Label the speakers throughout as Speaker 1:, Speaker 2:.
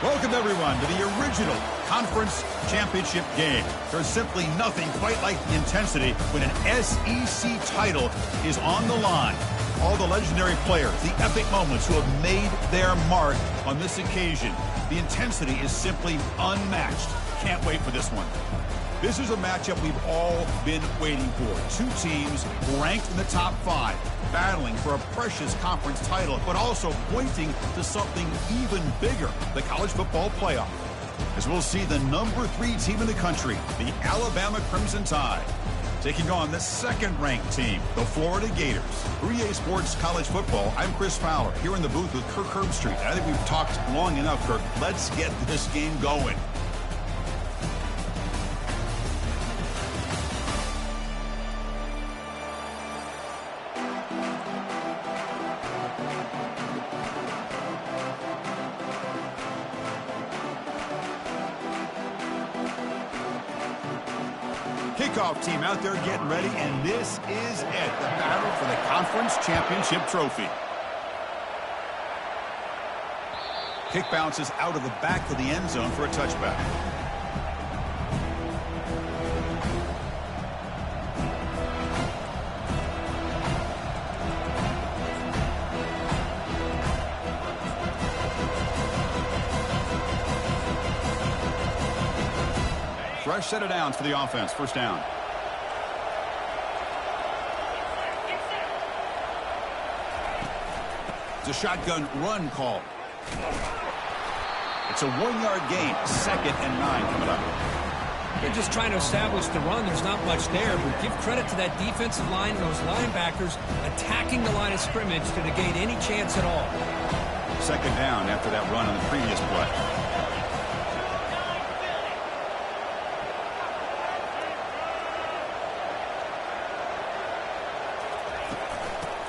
Speaker 1: Welcome, everyone, to the original conference championship game. There's simply nothing quite like the intensity when an SEC title is on the line. All the legendary players, the epic moments who have made their mark on this occasion. The intensity is simply unmatched. Can't wait for this one. This is a matchup we've all been waiting for. Two teams ranked in the top 5, battling for a precious conference title, but also pointing to something even bigger, the college football playoff. As we'll see the number 3 team in the country, the Alabama Crimson Tide, taking on the second-ranked team, the Florida Gators. For EA Sports College Football, I'm Chris Fowler, here in the booth with Kirk Herbstreit. I think we've talked long enough, Kirk. Let's get this game going. Kickoff team out there getting ready, and this is it, the battle for the conference championship trophy. Kick bounces out of the back of the end zone for a touchback. Fresh set of downs for the offense. First down. It's a shotgun run call. It's a 1-yard gain. 2nd and 9 coming up.
Speaker 2: They're just trying to establish the run. There's not much there, but give credit to that defensive line and those linebackers attacking the line of scrimmage to negate any chance at all.
Speaker 1: 2nd down after that run on the previous play.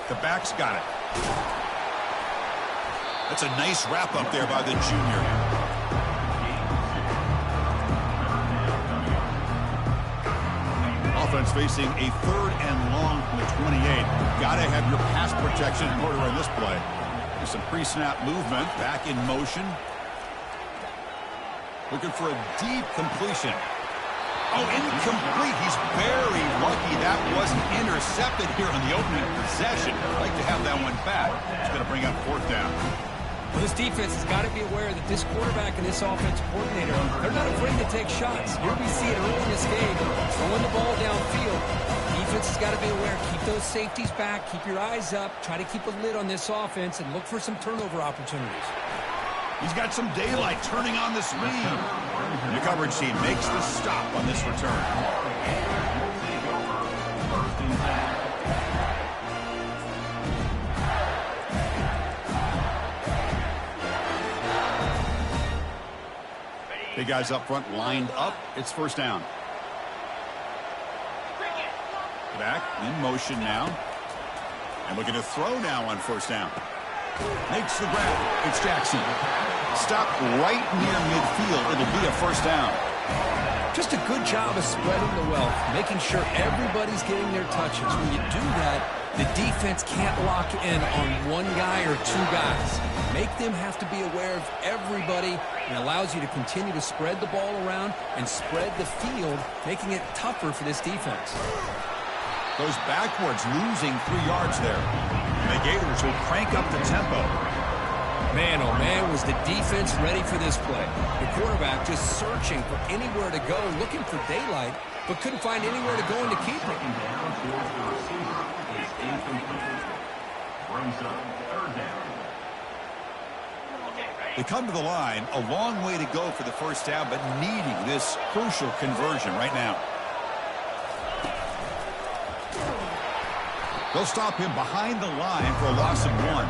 Speaker 1: The back's got it. That's a nice wrap up there by the junior. Offense facing a 3rd and long from the 28. Got to have your pass protection in order on this play. There's some pre-snap movement. Back in motion. Looking for a deep completion. Oh, incomplete. He's very lucky that wasn't intercepted here on the opening possession. I'd like to have that one back. It's going to bring up 4th down.
Speaker 2: Well, this defense has got to be aware that this quarterback and this offensive coordinator, they're not afraid to take shots. Here we see it early in this game, throwing the ball downfield. Defense has got to be aware. Keep those safeties back. Keep your eyes up. Try to keep a lid on this offense and look for some turnover opportunities.
Speaker 1: He's got some daylight turning on the speed. The coverage team makes the stop on this return. Big guys up front lined up. It's 1st down. Back in motion now. And looking to throw now on 1st down. Makes the grab. It's Jackson. Stop right near midfield. It'll be a 1st down.
Speaker 2: Just a good job of spreading the wealth, making sure everybody's getting their touches. When you do that, the defense can't lock in on one guy or 2 guys. Make them have to be aware of everybody, and allows you to continue to spread the ball around and spread the field, making it tougher for this defense.
Speaker 1: Goes backwards, losing 3 yards there. And the Gators will crank up the tempo.
Speaker 2: Man, oh man, was the defense ready for this play. The quarterback just searching for anywhere to go, looking for daylight, but couldn't find anywhere to go in to keep it.
Speaker 1: They come to the line, a long way to go for the 1st down, but needing this crucial conversion right now. They'll stop him behind the line for a loss of 1.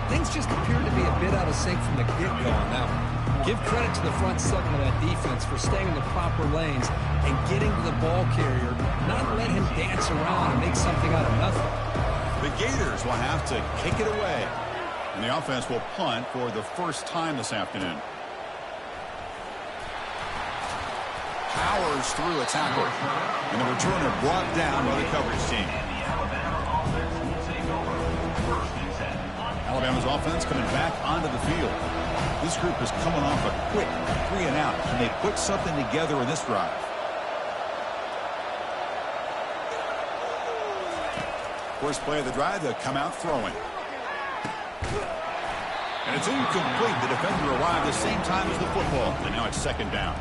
Speaker 2: Things just appear to be a bit out of sync from the get-go on that one. Give credit to the front 7 of that defense for staying in the proper lanes and getting to the ball carrier, not let him dance around and make something out of nothing.
Speaker 1: The Gators will have to kick it away, and the offense will punt for the 1st time this afternoon. Powers through a tackle, and the returner brought down by the coverage team. Alabama's offense coming back onto the field. This group is coming off a quick 3-and-out. Can they put something together in this drive? First play of the drive, they'll come out throwing. And it's incomplete. The defender arrived the same time as the football. And now it's second down.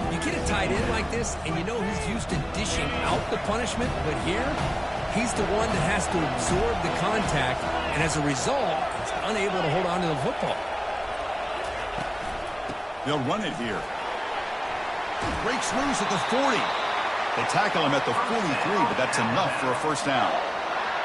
Speaker 2: You get a tight end like this, and you know he's used to dishing out the punishment. But here, he's the one that has to absorb the contact. And as a result, he's unable to hold on to the football.
Speaker 1: They'll run it here. Breaks loose at the 40. They tackle him at the 43, but that's enough for a first down.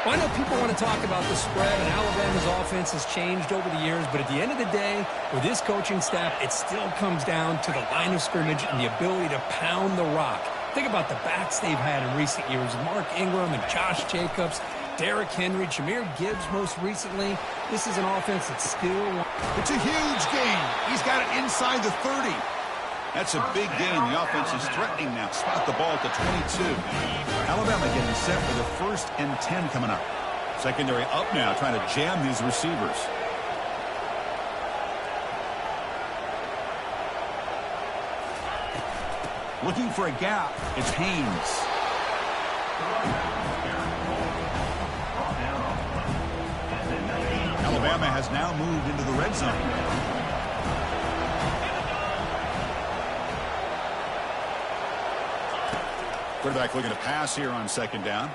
Speaker 2: Well, I know people want to talk about the spread, and Alabama's offense has changed over the years, but at the end of the day, with this coaching staff, it still comes down to the line of scrimmage and the ability to pound the rock. Think about the backs they've had in recent years. Mark Ingram and Josh Jacobs, Derrick Henry, Jahmyr Gibbs most recently. This is an offense that's still...
Speaker 1: It's a huge gain. He's got it inside the 30. That's a big gain. The offense is threatening now. Spot the ball at the 22. Alabama getting set for the 1st and 10 coming up. Secondary up now, trying to jam these receivers. Looking for a gap. It's Haynes. Alabama has now moved into the red zone. Quarterback looking to pass here on second down.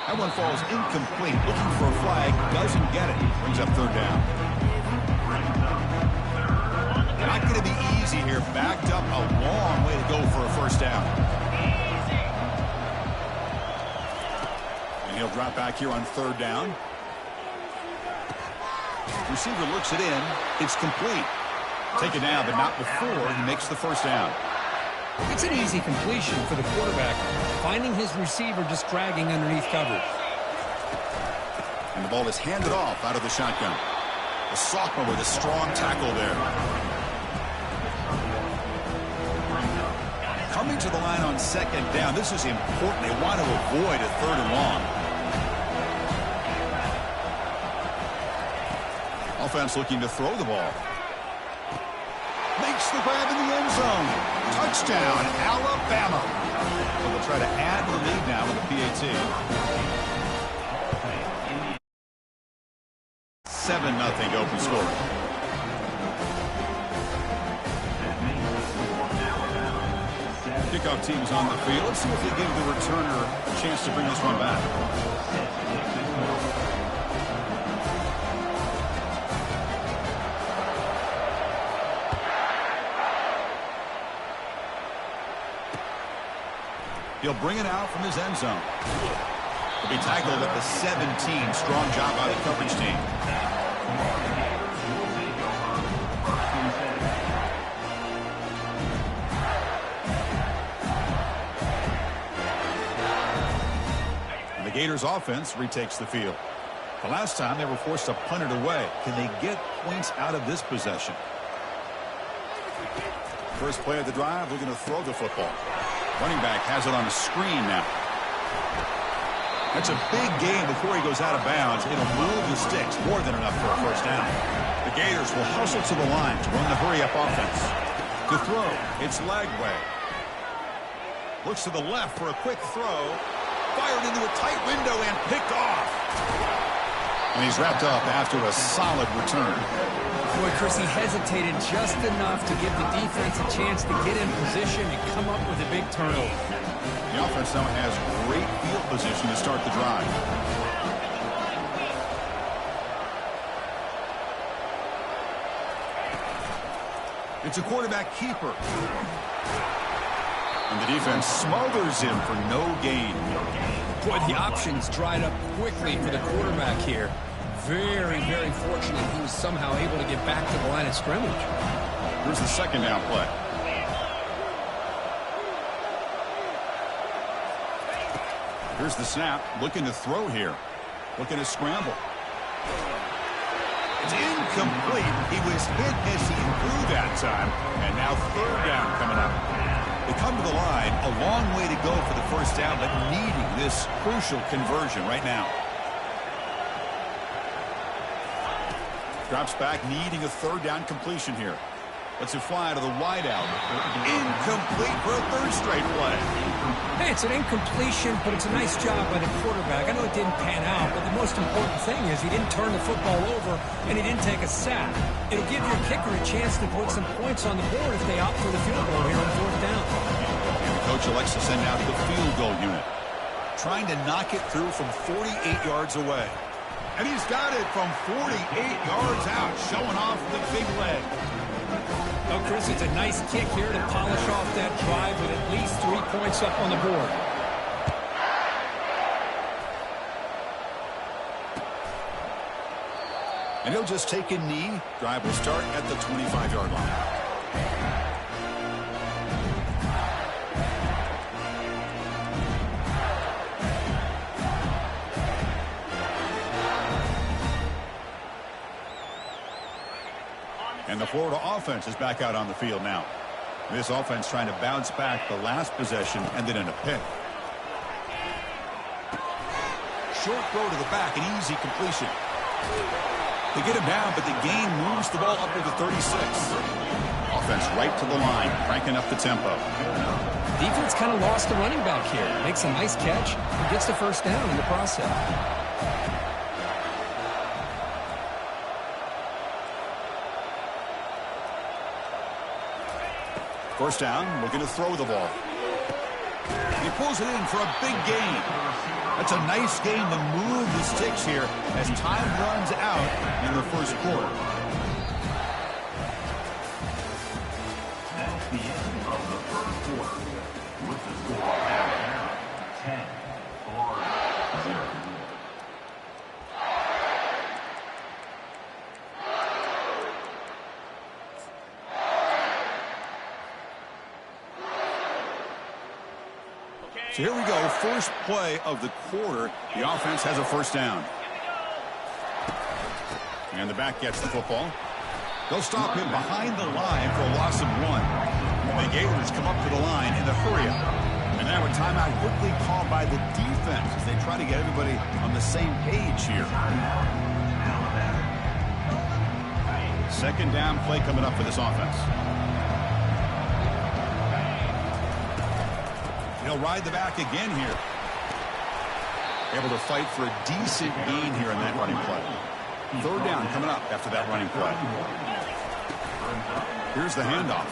Speaker 1: That one falls incomplete. Looking for a flag. Doesn't get it. Brings up third down. Not going to be easy here. Backed up a long way to go for a first down. And he'll drop back here on third down. Receiver looks it in. It's complete. Take it down, but not before he makes the first down.
Speaker 2: It's an easy completion for the quarterback, finding his receiver just dragging underneath coverage.
Speaker 1: And the ball is handed off out of the shotgun. The sophomore with a strong tackle there. Coming to the line on second down. This is important. They want to avoid a 3rd and long. Offense looking to throw the ball. Makes the grab in the end zone. Touchdown, Alabama. So they'll try to add the lead now with the PAT. 7-0 open score. Kickoff team's on the field. Let's see if they give the returner a chance to bring this one back. He'll bring it out from his end zone. He'll be tackled at the 17. Strong job by the coverage team. And the Gators offense retakes the field. The last time they were forced to punt it away. Can they get points out of this possession? First play of the drive, looking to throw the football. Running back has it on the screen now. That's a big gain before he goes out of bounds. It'll move the sticks, more than enough for a first down. The Gators will hustle to the line to run the hurry-up offense. To throw, it's Lagway. Looks to the left for a quick throw. Fired into a tight window and picked off. And he's wrapped up after a solid return.
Speaker 2: Boy, Chris, he hesitated just enough to give the defense a chance to get in position and come up with a big turnover.
Speaker 1: The offense now has great field position to start the drive. It's a quarterback keeper. And the defense smothers him for no gain.
Speaker 2: Boy, the options dried up quickly for the quarterback here. Very, very fortunate he was somehow able to get back to the line of scrimmage.
Speaker 1: Here's the second down play. Here's the snap. Looking to throw here. Looking to scramble. It's incomplete. He was hit as he threw that time. And now third down coming up. They come to the line. A long way to go for the first down, but needing this crucial conversion right now. Drops back, needing a third down completion here. Lets it fly to the wideout. Incomplete for a third straight play.
Speaker 2: Hey, it's an incompletion, but it's a nice job by the quarterback. I know it didn't pan out, but the most important thing is he didn't turn the football over and he didn't take a sack. It'll give your kicker a chance to put some points on the board if they opt for the field goal here on fourth down.
Speaker 1: And the coach elects to send out the field goal unit, trying to knock it through from 48 yards away. And he's got it from 48 yards out, showing off the big leg.
Speaker 2: Oh, Chris, it's a nice kick here to polish off that drive with at least 3 points up on the board.
Speaker 1: And he'll just take a knee. Drive will start at the 25-yard line. And the Florida offense is back out on the field now. This offense trying to bounce back the last possession and then in a pick. Short throw to the back, an easy completion. They get him down, but the gain moves the ball up to the 36. Offense right to the line, cranking up the tempo.
Speaker 2: Defense kind of lost the running back here. Makes a nice catch and gets the first down in the process.
Speaker 1: First down, looking to throw the ball. He pulls it in for a big gain. That's a nice gain to move the sticks here as time runs out in the first quarter.
Speaker 3: That's the end of the first quarter with the score at 10, Florida 0.
Speaker 1: So here we go, first play of the quarter. The offense has a first down. And the back gets the football. They'll stop him behind the line for a loss of 1. The Gators come up to the line in the hurry-up. And now a timeout quickly called by the defense as they try to get everybody on the same page here. Second down play coming up for this offense. He'll ride the back again here. Able to fight for a decent gain here in that running play. Third down coming up after that running play. Here's the handoff.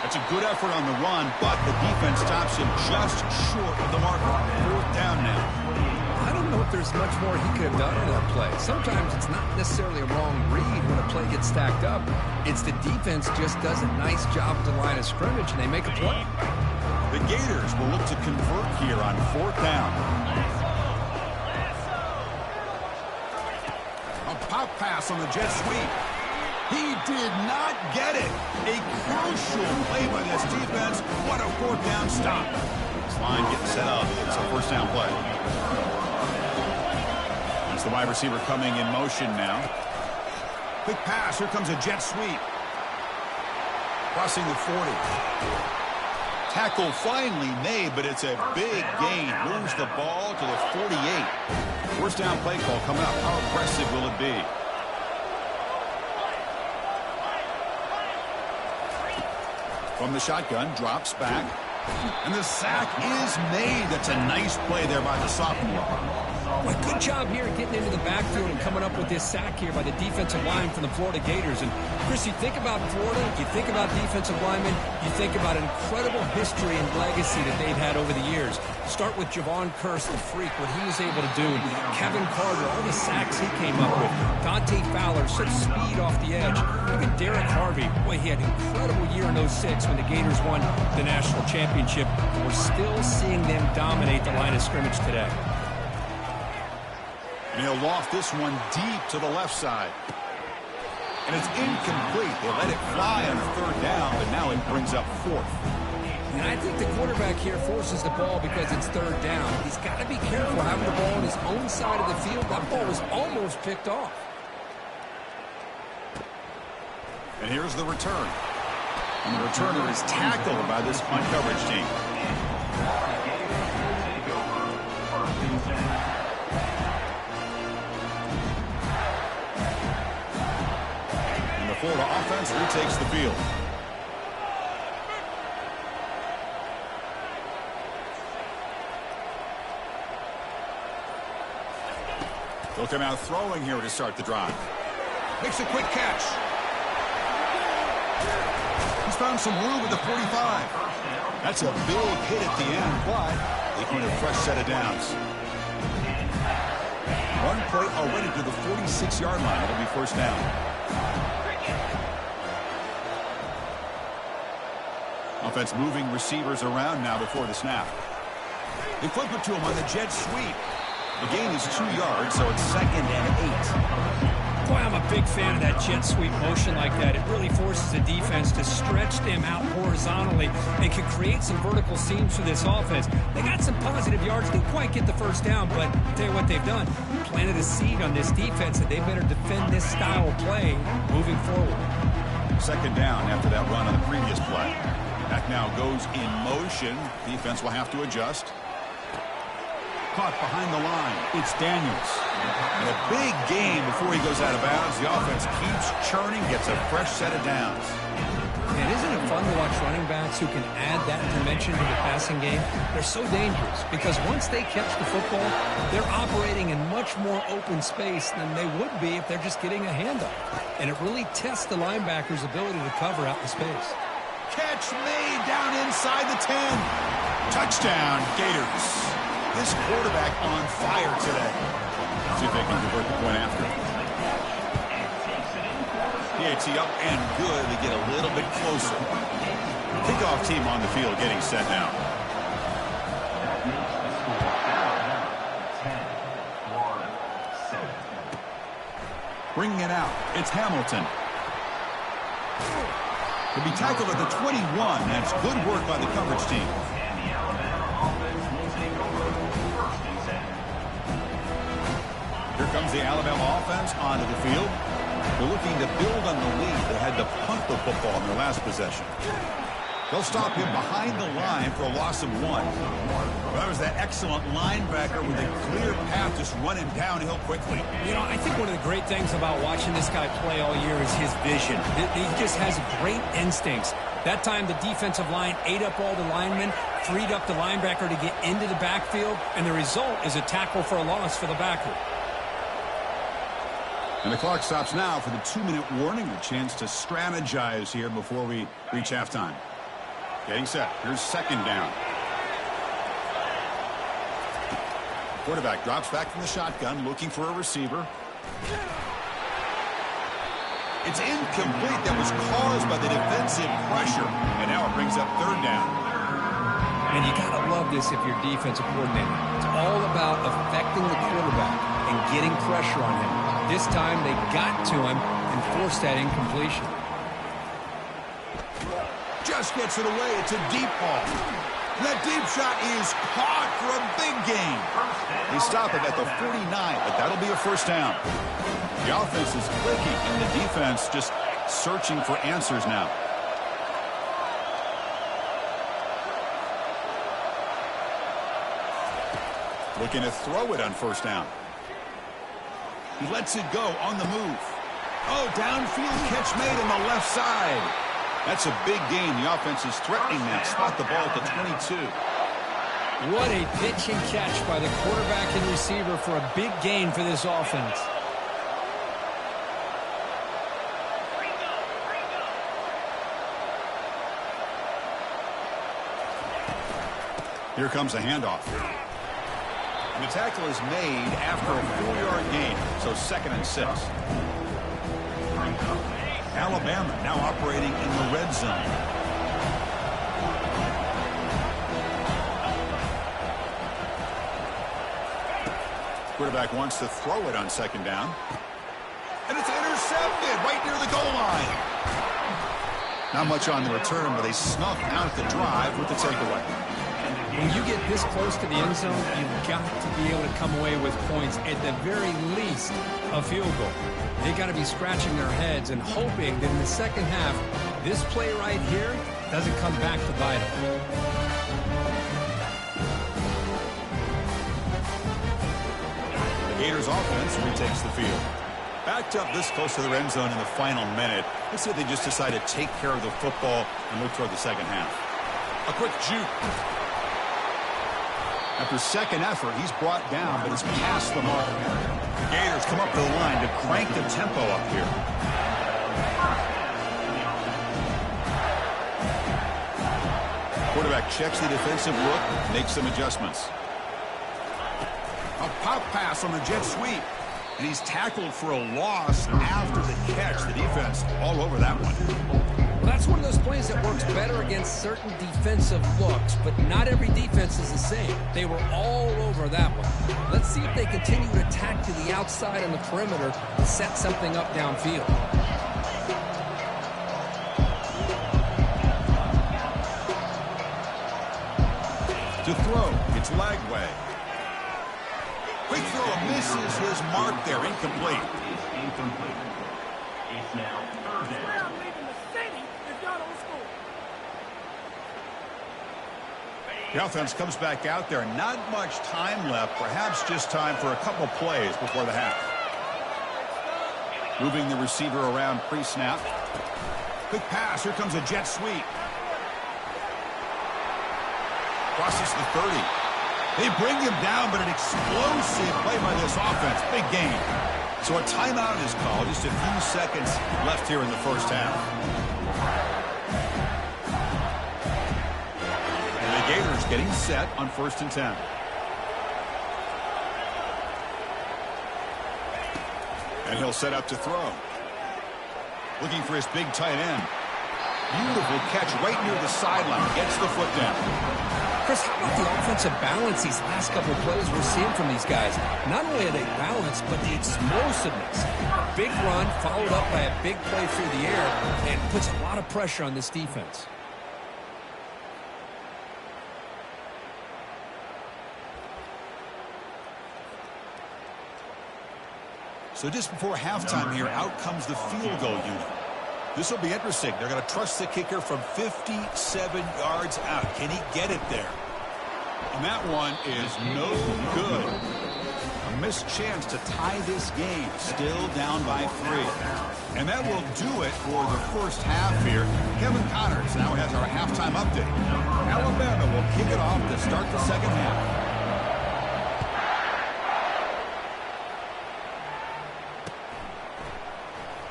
Speaker 1: That's a good effort on the run, but the defense stops him just short of the marker. Fourth down now.
Speaker 2: I don't know if there's much more he could have done in that play. Sometimes it's not necessarily a wrong read when a play gets stacked up. It's the defense just does a nice job at the line of scrimmage, and they make a play.
Speaker 1: The Gators will look to convert here on fourth down. A pop pass on the jet sweep. He did not get it. A crucial play by this defense. What a fourth down stop. This line getting set up. It's a first down play. That's the wide receiver coming in motion now. Quick pass. Here comes a jet sweep. Crossing the 40. Tackle finally made, but it's a big gain. Moves the ball to the 48. First down play call coming up. How aggressive will it be? From the shotgun, drops back. And the sack is made. That's a nice play there by the sophomore.
Speaker 2: Well, good job here getting into the backfield and coming up with this sack here by the defensive line from the Florida Gators. And, Chris, you think about Florida, you think about defensive linemen, you think about an incredible history and legacy that they've had over the years. Start with Javon Curse, the freak, what he was able to do. And Kevin Carter, all the sacks he came up with. Dante Fowler, such speed off the edge. Look at Derek Harvey. Boy, he had an incredible year in 06 when the Gators won the national championship. We're still seeing them dominate the line of scrimmage today.
Speaker 1: And he'll loft this one deep to the left side. And it's incomplete. They let it fly on the third down, but now it brings up fourth.
Speaker 2: And I think the quarterback here forces the ball because it's third down. He's got to be careful having the ball on his own side of the field. That ball was almost picked off.
Speaker 1: And here's the return. And the returner is tackled by this punt coverage team. Florida offense retakes the field. They'll come out throwing here to start the drive. Makes a quick catch. He's found some room at the 45. That's a big hit at the end, but they can get a fresh set of downs. One play already to the 46-yard line. It'll be first down. Offense moving receivers around now before the snap. They flip it to him on the jet sweep. The gain is 2 yards, so it's 2nd and 8.
Speaker 2: Boy, I'm a big fan of that jet sweep motion like that. It really forces the defense to stretch them out horizontally and can create some vertical seams for this offense. They got some positive yards. Didn't quite get the first down, but I'll tell you what they've done. Planted a seed on this defense that they better defend this style of play moving forward.
Speaker 1: 2nd down after that run on the previous play. Back now goes in motion. Defense will have to adjust. Caught behind the line. It's Daniels. And a big game before he goes out of bounds. The offense keeps churning, gets a fresh set of downs.
Speaker 2: And isn't it fun to watch running backs who can add that dimension to the passing game? They're so dangerous because once they catch the football, they're operating in much more open space than they would be if they're just getting a handoff. And it really tests the linebacker's ability to cover out the space.
Speaker 1: Catch made down inside the 10. Touchdown, Gators. This quarterback on fire today. See if they can convert the point after. PAT up and good. They get a little bit closer. Kickoff team on the field getting set now. Bringing it out. It's Hamilton. He'll be tackled at the 21. That's good work by the coverage team. Here comes the Alabama offense onto the field. They're looking to build on the lead. They had to punt the football in their last possession. They'll stop him behind the line for a loss of 1. Well, that was that excellent linebacker with a clear path just running downhill quickly.
Speaker 2: You know, I think one of the great things about watching this guy play all year is his vision. He just has great instincts. That time the defensive line ate up all the linemen, freed up the linebacker to get into the backfield, and the result is a tackle for a loss for the backer.
Speaker 1: And the clock stops now for the 2-minute warning. A chance to strategize here before we reach halftime. Getting set. Here's 2nd down. Quarterback drops back from the shotgun, looking for a receiver. It's incomplete. That was caused by the defensive pressure. And now it brings up 3rd down.
Speaker 2: And you got to love this if you're defensive coordinator. It's all about affecting the quarterback and getting pressure on him. This time they got to him and forced that incompletion.
Speaker 1: Just gets it away. It's a deep ball. That deep shot is caught for a big gain. They stop it at the 49, but that'll be a first down. The offense is clicking, and the defense just searching for answers now. Looking to throw it on first down. He lets it go on the move. Oh, downfield catch made on the left side. That's a big gain. The offense is threatening that. Spot the ball at the 22.
Speaker 2: What a pitch and catch by the quarterback and receiver for a big gain for this offense.
Speaker 1: Here comes a handoff. And the tackle is made after a 4-yard gain, so 2nd and 6. Alabama now operating in the red zone. Quarterback wants to throw it on 2nd down. And it's intercepted right near the goal line. Not much on the return, but they snuff out the drive with the takeaway.
Speaker 2: When you get this close to the end zone, you've got to be able to come away with points, at the very least, a field goal. They got to be scratching their heads and hoping that in the second half, this play right here doesn't come back to bite them.
Speaker 1: The Gators offense retakes the field. Backed up this close to the end zone in the final minute. Let's see if they just decide to take care of the football and look toward the second half. A quick juke. After second effort, he's brought down, but it's past the mark. The Gators come up to the line to crank the tempo up here. Quarterback checks the defensive look, makes some adjustments. A pop pass on the jet sweep. And he's tackled for a loss after the catch. The defense all over that one.
Speaker 2: Well, that's one of those plays that works better against certain defensive looks, but not every defense is the same. They were all over that one. Let's see if they continue to attack to the outside on the perimeter to set something up downfield.
Speaker 1: To throw, it's Lagway. Quick throw misses his mark there. Incomplete.
Speaker 3: It's incomplete. It's now third down.
Speaker 1: The offense comes back out there. Not much time left. Perhaps just time for a couple plays before the half. Moving the receiver around pre-snap. Quick pass. Here comes a jet sweep. Crosses the 30. They bring him down, but an explosive play by this offense. Big game. So a timeout is called. Just a few seconds left here in the first half. And the Gators getting set on 1st and 10. And he'll set up to throw. Looking for his big tight end. Beautiful catch right near the sideline. Gets the foot down.
Speaker 2: Chris, how about the offensive balance these last couple of plays we're seeing from these guys? Not only are they balanced, but the explosiveness. Big run followed up by a big play through the air and puts a lot of pressure on this defense.
Speaker 1: So just before halftime here, out comes the field goal unit. This will be interesting. They're going to trust the kicker from 57 yards out. Can he get it there? And that one is no good. A missed chance to tie this game. Still down by 3. And that will do it for the first half here. Kevin Connors now has our halftime update. Alabama will kick it off to start the second half.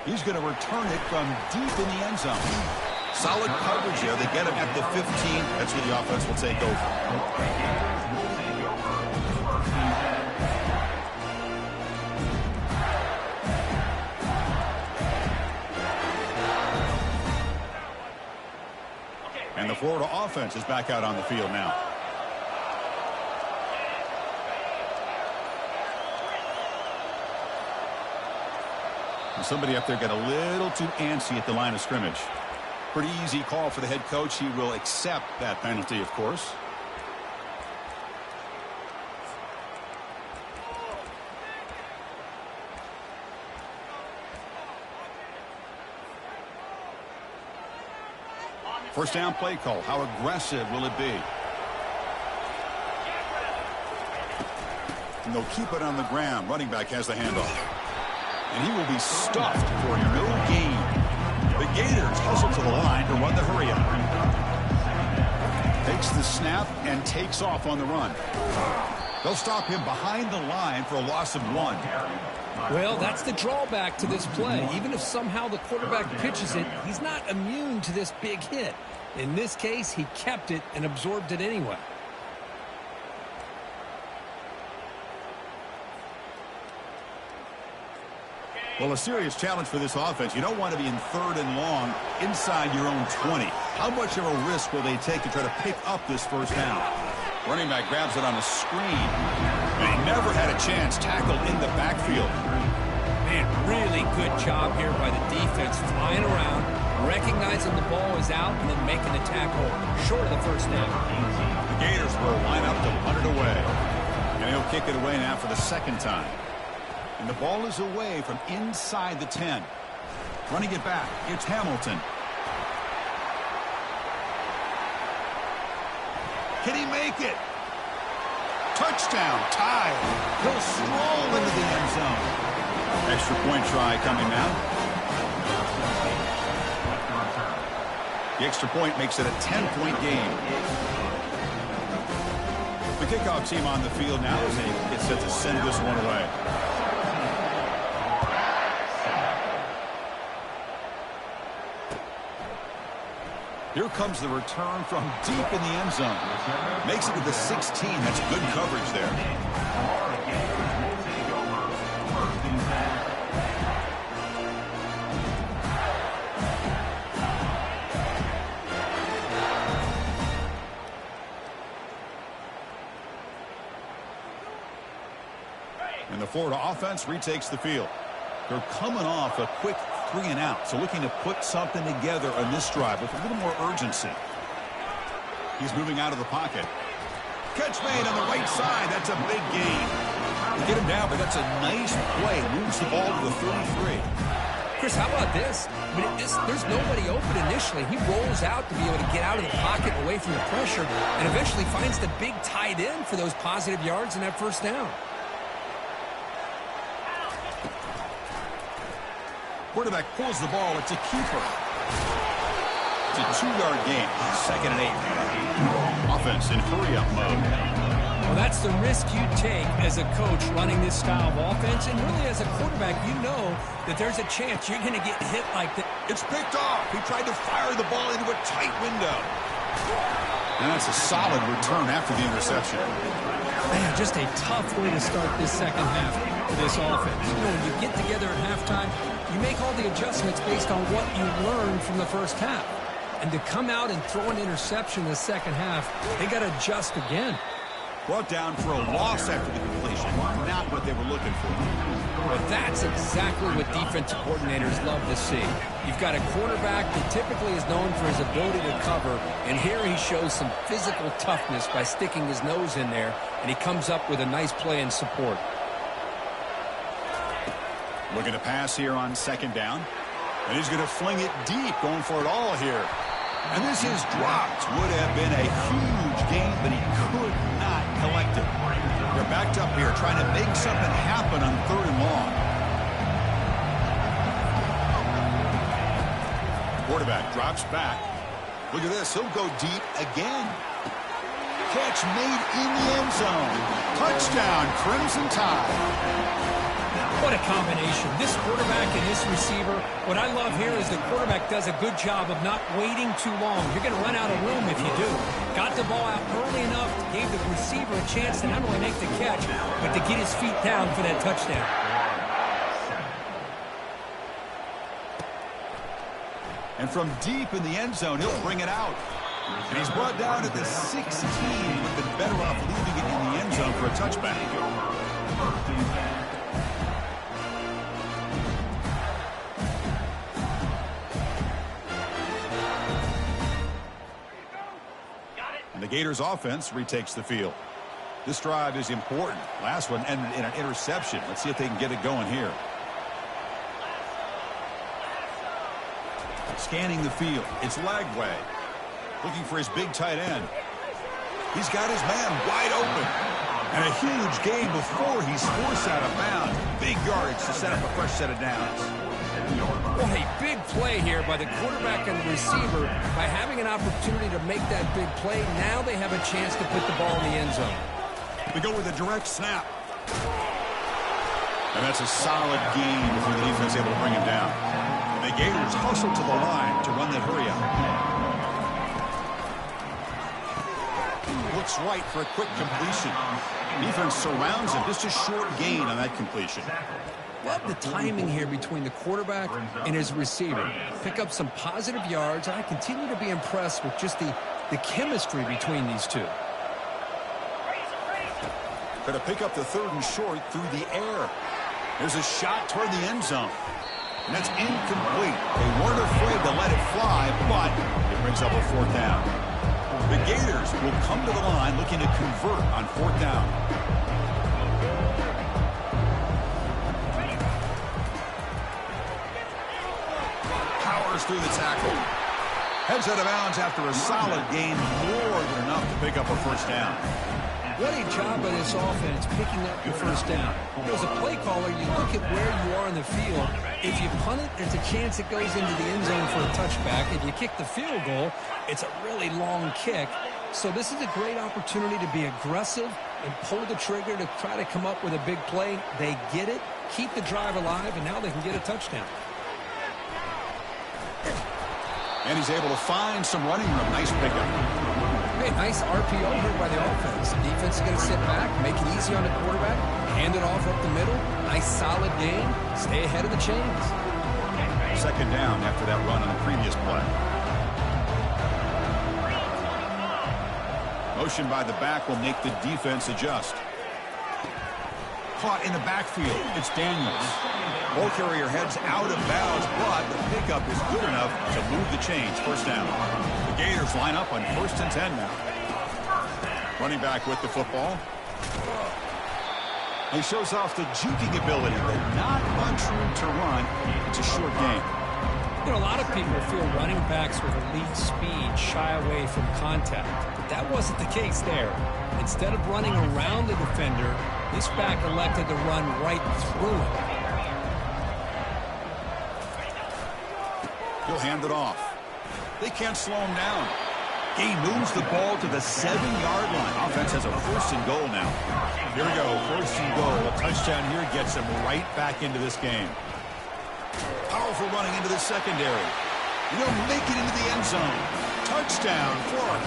Speaker 1: He's going to return it from deep in the end zone. Solid coverage here. They get him at the 15. That's where the offense will take over. And the Florida offense is back out on the field now. Somebody up there got a little too antsy at the line of scrimmage. Pretty easy call for the head coach. He will accept that penalty, of course. First down play call. How aggressive will it be? And they'll keep it on the ground. Running back has the handoff. And he will be stuffed for no gain. The Gators hustle to the line to run the hurry up. Takes the snap and takes off on the run. They'll stop him behind the line for a loss of 1.
Speaker 2: Well, that's the drawback to this play. Even if somehow the quarterback pitches it, he's not immune to this big hit. In this case, he kept it and absorbed it anyway.
Speaker 1: Well, a serious challenge for this offense. You don't want to be in 3rd and long inside your own 20. How much of a risk will they take to try to pick up this first down? Running back grabs it on a screen. And he never had a chance. Tackled in the backfield.
Speaker 2: Man, really good job here by the defense, flying around, recognizing the ball is out, and then making the tackle short of the first down.
Speaker 1: The Gators will line up to punt it away. And he'll kick it away now for the second time. And the ball is away from inside the 10. Running it back, it's Hamilton. Can he make it? Touchdown, tie. He'll stroll into the end zone. Extra point try coming now. The extra point makes it a 10-point game. The kickoff team on the field now as they get set to send this one away. Here comes the return from deep in the end zone. Makes it to the 16. That's good coverage there. And the Florida offense retakes the field. They're coming off a quick 3-and-out, so looking to put something together on this drive with a little more urgency. He's moving out of the pocket. Catch made on the right side. That's a big gain. They get him down, but that's a nice play. Moves the ball to the 33.
Speaker 2: Chris, how about this? I mean, there's nobody open initially. He rolls out to be able to get out of the pocket away from the pressure and eventually finds the big tight end for those positive yards in that first down.
Speaker 1: Quarterback pulls the ball. It's a keeper. It's a 2-yard gain. 2nd and 8. Offense in hurry-up mode.
Speaker 2: Well, that's the risk you take as a coach running this style of offense. And really, as a quarterback, you know that there's a chance you're going to get hit like that.
Speaker 1: It's picked off. He tried to fire the ball into a tight window. And that's a solid return after the interception.
Speaker 2: Man, just a tough way to start this second half for this offense. You know, when you get together at halftime, you make all the adjustments based on what you learned from the first half. And to come out and throw an interception in the second half, they got to adjust again.
Speaker 1: Brought down for a loss after the completion. Not what they were looking for.
Speaker 2: Well, that's exactly what defensive coordinators love to see. You've got a quarterback that typically is known for his ability to cover, and here he shows some physical toughness by sticking his nose in there, and he comes up with a nice play in support.
Speaker 1: Looking to pass here on 2nd down. And he's going to fling it deep, going for it all here. And this is dropped. Would have been a huge gain, but he could not collect it. They're backed up here, trying to make something happen on 3rd and long. Quarterback drops back. Look at this. He'll go deep again. Catch made in the end zone. Touchdown, Crimson Tide.
Speaker 2: What a combination. This quarterback and this receiver. What I love here is the quarterback does a good job of not waiting too long. You're going to run out of room if you do. Got the ball out early enough, gave the receiver a chance to not only make the catch, but to get his feet down for that touchdown.
Speaker 1: And from deep in the end zone, he'll bring it out. And he's brought down at the 16. Would have been better off leaving it in the end zone for a touchback. And the Gators offense retakes the field. This drive is important. Last one ended in an interception. Let's see if they can get it going here. Scanning the field. It's Lagway. Looking for his big tight end. He's got his man wide open. And a huge gain before he's forced out of bounds. Big yardage to set up a fresh set of downs.
Speaker 2: Well, a big play here by the quarterback and the receiver. By having an opportunity to make that big play, now they have a chance to put the ball in the end zone.
Speaker 1: They go with a direct snap. And that's a solid gain before the defense able to bring him down. And the Gators hustle to the line to run that hurry-up. Looks right for a quick completion. Defense surrounds him. Just a short gain on that completion.
Speaker 2: Love the timing here between the quarterback and his receiver. Pick up some positive yards, and I continue to be impressed with just the chemistry between these two.
Speaker 1: Going to pick up the 3rd and short through the air. There's a shot toward the end zone. And that's incomplete. They weren't afraid to let it fly, but it brings up a 4th down. The Gators will come to the line looking to convert on 4th down. Powers through the tackle. Heads out of bounds after a solid gain, more than enough to pick up a 1st down.
Speaker 2: What a job by this offense picking up the first down. As a play caller, you look at where you are in the field. If you punt it, there's a chance it goes into the end zone for a touchback. If you kick the field goal, it's a really long kick. So this is a great opportunity to be aggressive and pull the trigger to try to come up with a big play. They get it, keep the drive alive, and now they can get a touchdown.
Speaker 1: And he's able to find some running room. Nice pickup.
Speaker 2: Hey, nice RPO here by the offense. Defense is going to sit back, make it easy on the quarterback, hand it off up the middle. Nice solid game. Stay ahead of the chains.
Speaker 1: Second down after that run on the previous play. Motion by the back will make the defense adjust. Caught in the backfield. It's Daniels. Ball carrier heads out of bounds, but the pickup is good enough to move the chains. First down. The Gators line up on 1st and 10 now. Running back with the football. He shows off the juking ability, but not much room to run. It's a short game.
Speaker 2: You know, a lot of people feel running backs with elite speed shy away from contact, but that wasn't the case there. Instead of running around the defender, this back elected to run right through him.
Speaker 1: He'll hand it off. They can't slow him down. He moves the ball to the 7-yard line. Offense has a 1st and goal now. Here we go, 1st and goal. A touchdown here gets him right back into this game. Powerful running into the secondary. He'll make it into the end zone. Touchdown, Florida.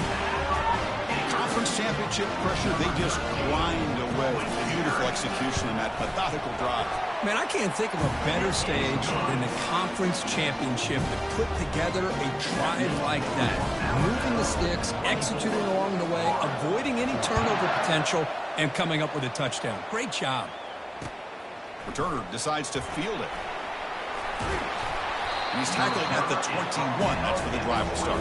Speaker 1: Conference championship pressure, they just grind away. Beautiful execution in that methodical drive.
Speaker 2: Man, I can't think of a better stage than the conference championship to put together a drive like that. Moving the sticks, executing along the way, avoiding any turnover potential, and coming up with a touchdown. Great job.
Speaker 1: Returner decides to field it. And he's tackled at the 21. That's where the drive will start.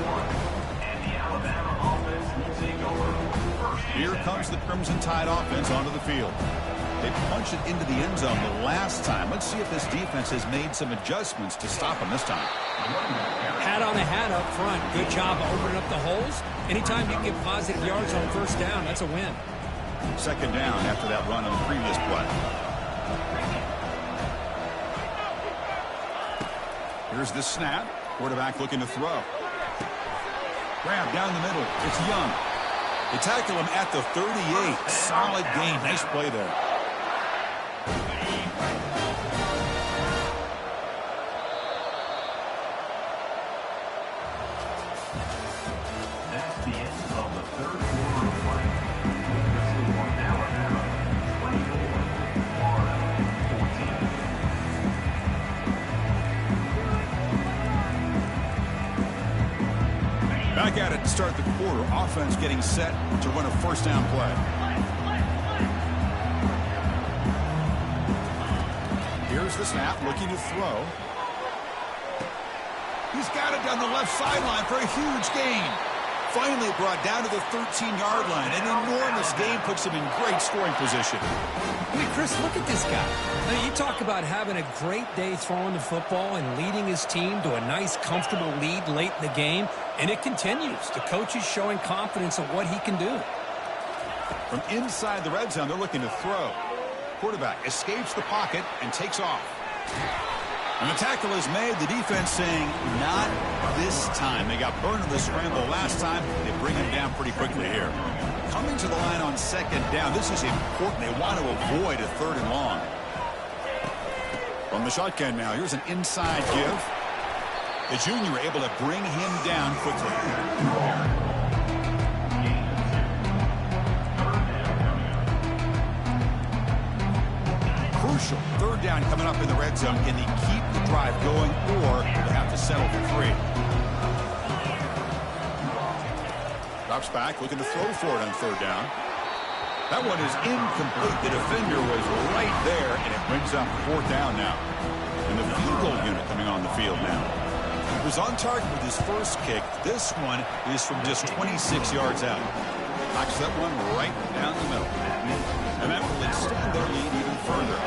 Speaker 1: Here comes the Crimson Tide offense onto the field. They punched it into the end zone the last time. Let's see if this defense has made some adjustments to stop them this time.
Speaker 2: Hat on a hat up front. Good job of opening up the holes. Anytime you can get positive yards on 1st down, that's a win.
Speaker 1: Second down after that run on the previous play. Here's the snap. Quarterback looking to throw. Grab down the middle. It's Young. They tackle him at the 38. Solid gain. Nice play there.
Speaker 3: That's the end of the 3rd quarter of play. The score now Alabama 24, Florida 14.
Speaker 1: Back at it to start the quarter. Offense getting set to run a 1st down play. Here's the snap, looking to throw. He's got it down the left sideline for a huge gain. Finally brought down to the 13-yard line. An enormous gain puts him in great scoring position.
Speaker 2: I mean, Chris, look at this guy. I mean, you talk about having a great day throwing the football and leading his team to a nice, comfortable lead late in the game, and it continues. The coach is showing confidence of what he can do.
Speaker 1: From inside the red zone, they're looking to throw. Quarterback escapes the pocket and takes off. And the tackle is made. The defense saying, not this time. They got burned in the scramble last time. They bring him down pretty quickly here. Coming to the line on 2nd down. This is important. They want to avoid a 3rd and long. From the shotgun now, here's an inside give. The junior able to bring him down quickly. Crucial 3rd down coming up in the red zone. Can he keep the drive going, or will they have to settle for 3? Drops back, looking to throw for it on 3rd down. That one is incomplete. The defender was right there, and it brings up 4th down now. And the field goal unit coming on the field now. He was on target with his first kick. This one is from just 26 yards out. Knocks that one right down the middle. And that will extend their lead even further.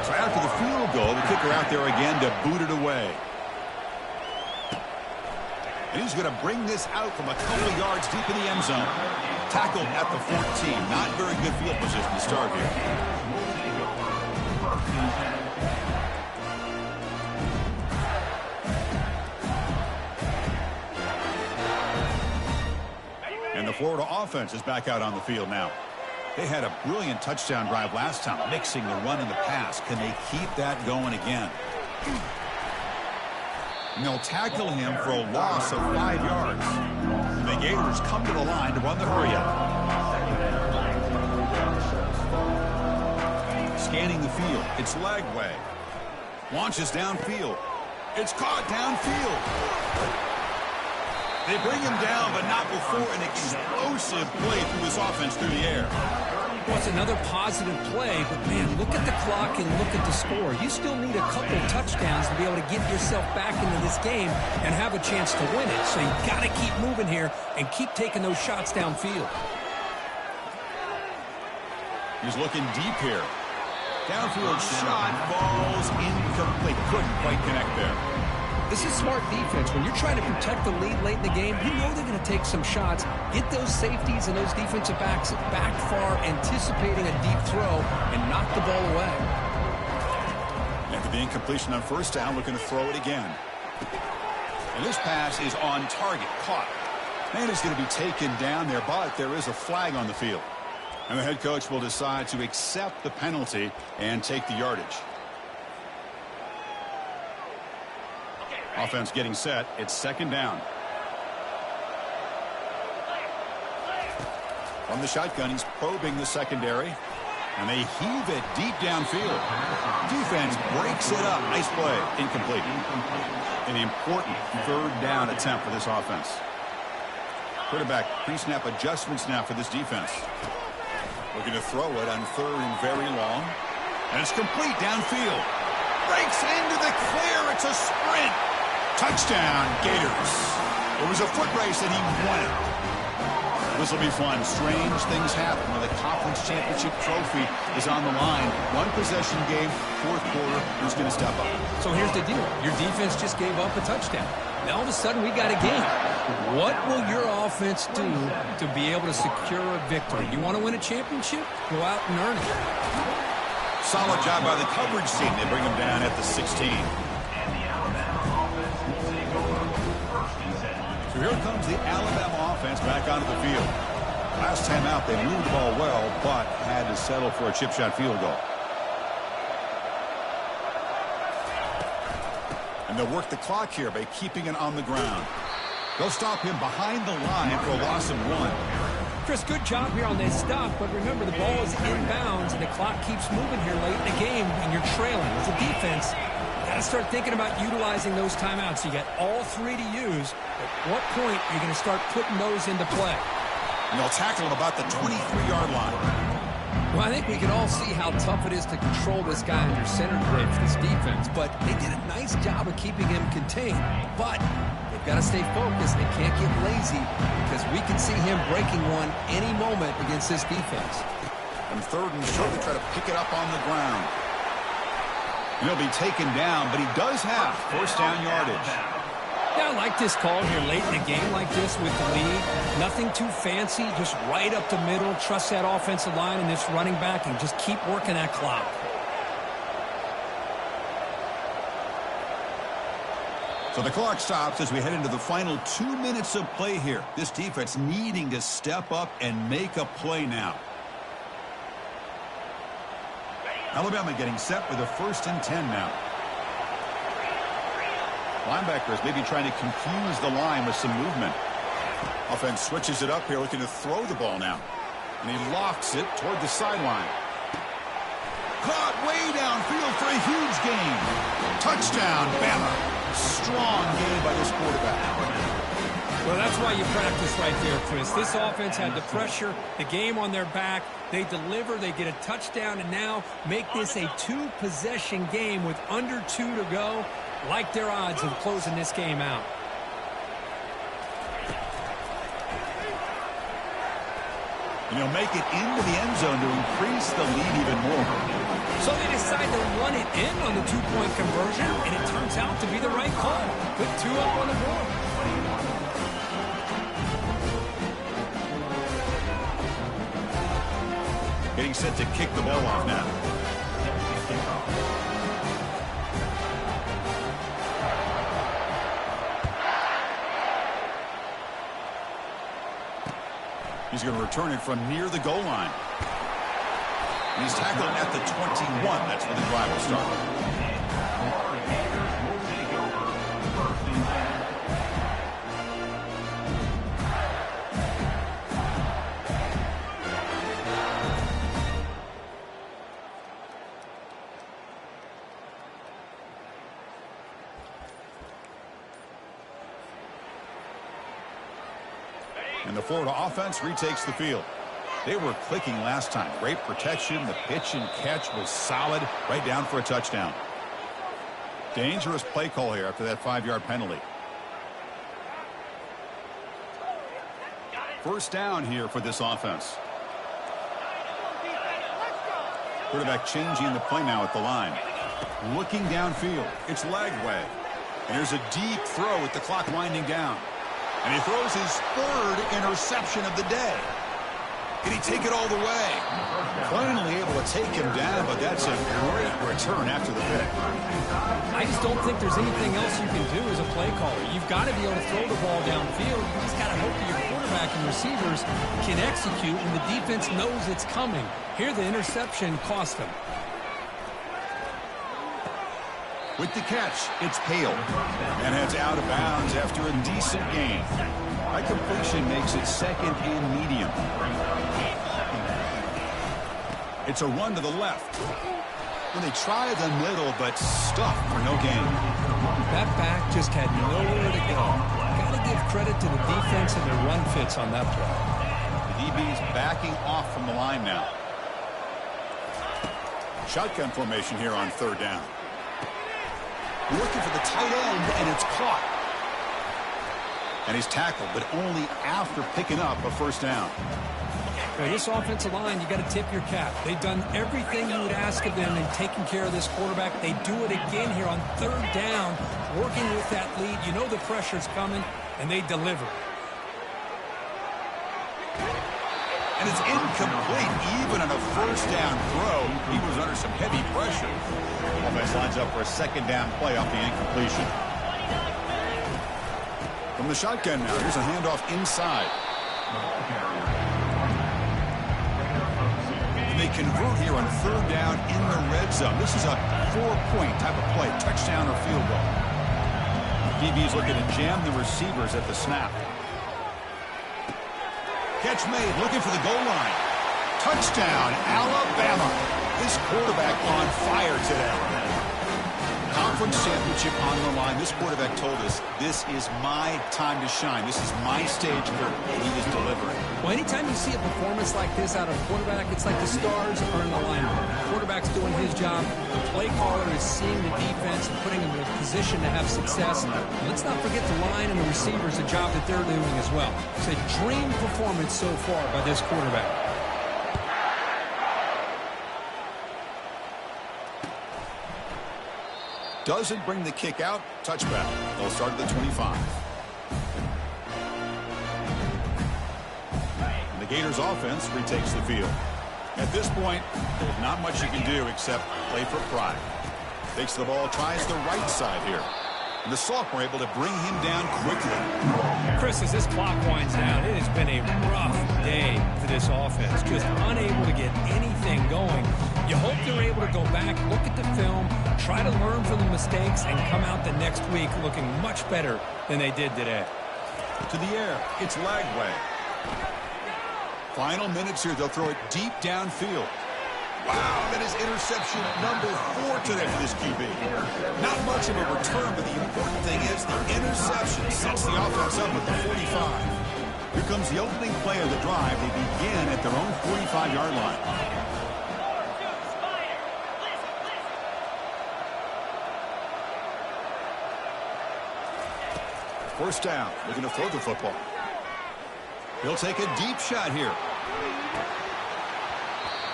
Speaker 1: So after the field goal, the kicker out there again to boot it away. And he's going to bring this out from a couple of yards deep in the end zone. Tackled at the 14. Not very good field position to start here. And the Florida offense is back out on the field now. They had a brilliant touchdown drive last time, mixing the run and the pass. Can they keep that going again? And they'll tackle him for a loss of 5 yards. The Gators come to the line to run the hurry-up. Scanning the field. It's leg way. Launches downfield. It's caught downfield. They bring him down, but not before an explosive play through his offense through the air.
Speaker 2: Well, it's another positive play, but, man, look at the clock and look at the score. You still need a couple touchdowns to be able to get yourself back into this game and have a chance to win it. So you've got to keep moving here and keep taking those shots downfield.
Speaker 1: He's looking deep here. Downfield shot falls incomplete. Couldn't quite connect there.
Speaker 2: This is smart defense. When you're trying to protect the lead late in the game, you know they're going to take some shots, get those safeties and those defensive backs back far, anticipating a deep throw, and knock the ball away.
Speaker 1: After the incompletion on first down, looking to throw it again. And this pass is on target, caught. And it's going to be taken down there, but there is a flag on the field. And the head coach will decide to accept the penalty and take the yardage. Offense getting set. It's second down. From the shotgun, he's probing the secondary. And they heave it deep downfield. Defense breaks it up. Nice play. Incomplete. An important third down attempt for this offense. Quarterback pre-snap adjustments now for this defense. Looking to throw it on third and very long. And it's complete downfield. Breaks into the clear. It's a sprint. Touchdown, Gators. It was a foot race, and he won it. This will be fun. Strange things happen when the conference championship trophy is on the line. One possession game, fourth quarter. Who's going to step up?
Speaker 2: So here's the deal. Your defense just gave up a touchdown. Now all of a sudden we got a game. What will your offense do to be able to secure a victory? You want to win a championship? Go out and earn it.
Speaker 1: Solid job by the coverage team. They bring him down at the 16. So here comes the Alabama offense back onto the field. Last time out, they moved the ball well, but had to settle for a chip shot field goal. And they'll work the clock here by keeping it on the ground. They'll stop him behind the line for a loss of 1.
Speaker 2: Chris, good job here on this stop, but remember the ball is inbounds and the clock keeps moving here late in the game and you're trailing. As a defense, you got to start thinking about utilizing those timeouts. You got all 3 to use. At what point are you going to start putting those into play?
Speaker 1: And they'll tackle him about the 23-yard line.
Speaker 2: Well, I think we can all see how tough it is to control this guy under center today for this defense, but they did a nice job of keeping him contained. But they've got to stay focused. They can't get lazy because we can see him breaking one any moment against this defense.
Speaker 1: And third and short, they try to pick it up on the ground. And he'll be taken down, but he does have first down yardage.
Speaker 2: Yeah, I like this call here late in a game like this with the lead. Nothing too fancy, just right up the middle. Trust that offensive line and this running back and just keep working that clock.
Speaker 1: So the clock stops as we head into the final 2 minutes of play here. This defense needing to step up and make a play now. Alabama getting set for the 1st and 10 now. Linebackers maybe trying to confuse the line with some movement. Offense switches it up here, looking to throw the ball now. And he lofts it toward the sideline. Caught way downfield for a huge gain. Touchdown, Bama. Strong game by this quarterback.
Speaker 2: Well, that's why you practice right there, Chris. This offense had the pressure, the game on their back. They deliver, they get a touchdown, and now make this a 2-possession game with under 2 to go. Like their odds of closing this game out.
Speaker 1: And he'll make it into the end zone to increase the lead even more.
Speaker 2: So they decide to run it in on the 2-point conversion, and it turns out to be the right call. Put 2 up on the board.
Speaker 1: Getting set to kick the ball off now. He's going to return it from near the goal line. And he's tackled at the 21. That's where the drive will start. And the Florida offense retakes the field. They were clicking last time. Great protection. The pitch and catch was solid. Right down for a touchdown. Dangerous play call here after that 5-yard penalty. First down here for this offense. Quarterback changing the play now at the line. Looking downfield. It's leg way. And there's a deep throw with the clock winding down. And he throws his third interception of the day. Can he take it all the way? Finally able to take him down, but that's a great return after the pick.
Speaker 2: I just don't think there's anything else you can do as a play caller. You've got to be able to throw the ball downfield. You just got to hope that your quarterback and receivers can execute when the defense knows it's coming. Here, the interception cost him.
Speaker 1: With the catch, it's Hale. And heads out of bounds after a decent gain. That completion makes it second and medium. It's a run to the left. And they try the middle, but stuffed for no gain.
Speaker 2: That back just had nowhere to go. Got to give credit to the defense and their run fits on that play.
Speaker 1: The DB's backing off from the line now. Shotgun formation here on third down. Looking for the tight end, and it's caught. And he's tackled, but only after picking up a first down.
Speaker 2: For this offensive line, you got to tip your cap. They've done everything you would ask of them in taking care of this quarterback. They do it again here on third down, working with that lead. You know the pressure's coming, and they deliver.
Speaker 1: And it's incomplete, even on a first down throw. He was under some heavy pressure. Offense lines up for a second down play off the incompletion. From the shotgun now, here's a handoff inside. And they convert here on third down in the red zone. This is a 4-point type of play, touchdown or field goal. DB's looking to jam the receivers at the snap. Catch made, looking for the goal line. Touchdown, Alabama. This quarterback on fire today. Conference championship on the line. This quarterback told us, this is my time to shine. This is my stage for it, and he was delivering.
Speaker 2: Well, anytime you see a performance like this out of a quarterback, it's like the stars are in alignment. The quarterback's doing his job. The play caller is seeing the defense and putting them in a position to have success. And let's not forget the line and the receivers, the job that they're doing as well. It's a dream performance so far by this quarterback.
Speaker 1: Doesn't bring the kick out. Touchback. They'll start at the 25. And the Gators offense retakes the field. At this point, there's not much you can do except play for pride. Takes the ball, tries the right side here. And the sophomore able to bring him down quickly.
Speaker 2: Chris, as this clock winds down, it has been a rough day for this offense. Just unable to get anything going. You hope they're able to go back, look at the film, try to learn from the mistakes, and come out the next week looking much better than they did today.
Speaker 1: To the air, it's Lagway. Final minutes here, they'll throw it deep downfield. Wow, that is interception number 4 today for this QB. Not much of a return, but the important thing is the interception sets the offense up at the 45. Here comes the opening play of the drive. They begin at their own 45-yard line. First down, looking to throw the football. He'll take a deep shot here.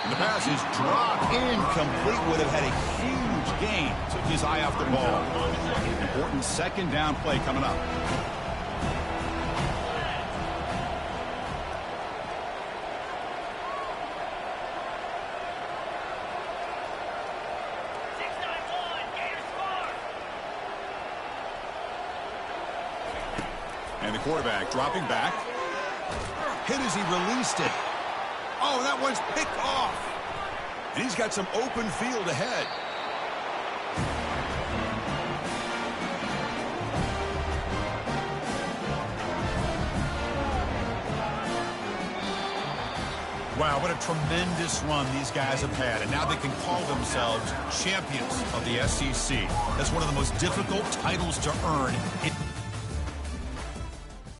Speaker 1: And the pass is dropped incomplete. Would have had a huge gain. Took his eye off the ball. Important second down play coming up. And the quarterback dropping back. Hit as he released it. Oh, that one's picked off. And he's got some open field ahead. Wow, what a tremendous run these guys have had. And now they can call themselves champions of the SEC. That's one of the most difficult titles to earn.